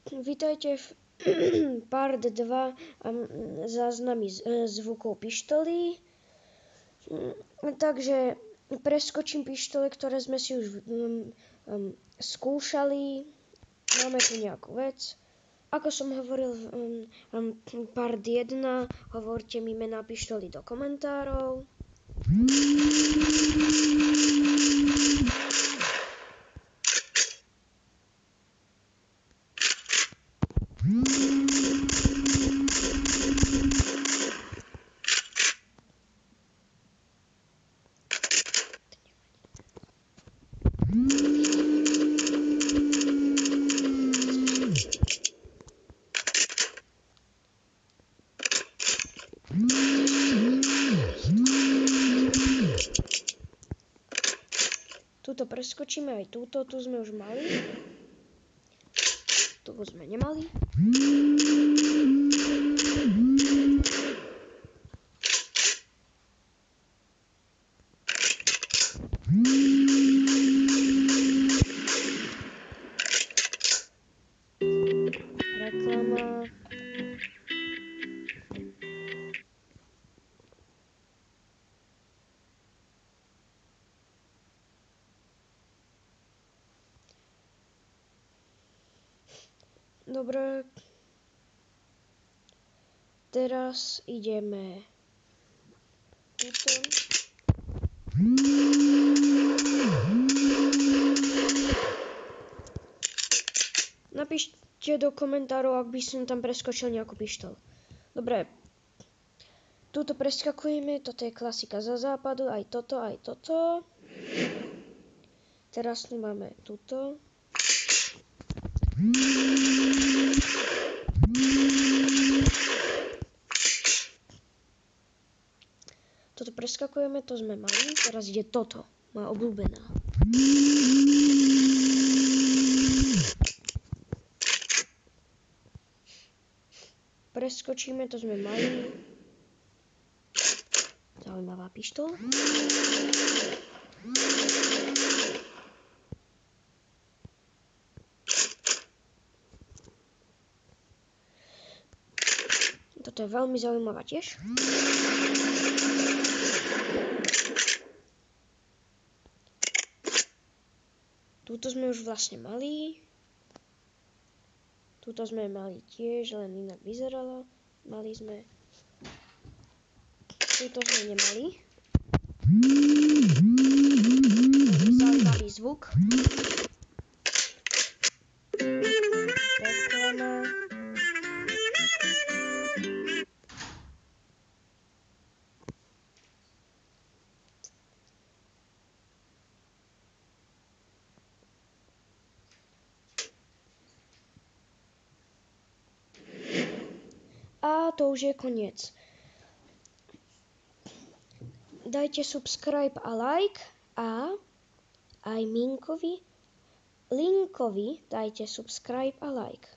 Vítajte v part 2 záznamy zvukov pištoly. Takže preskočím pištole, ktoré sme si už skúšali. Máme tu nejakú vec. Ako som hovoril part 1, hovorte mi mená pištoly do komentárov. Tuto preskočíme aj túto, tu sme už mali. Tu sme nemali. Reklama. Dobre, teraz ideme tuto. Napíšte do komentárov, ak by som tam preskočil nejakú pištol. Dobre, tuto preskakujeme, toto je klasika za západu, aj toto. Teraz tu máme tuto. Toto preskakujeme, to sme mali. Teraz ide toto, moja obľúbená. Preskočíme, to sme mali. Zaujímavá pištol. Toto je veľmi zaujímavá tiež. Túto sme už vlastne mali. Túto sme mali tiež, len inak vyzerala. Mali sme. Túto sme nemali. Zaujímavý zvuk. Reklama. A to už je koniec. Dajte subscribe a like a aj linkovi dajte subscribe a like.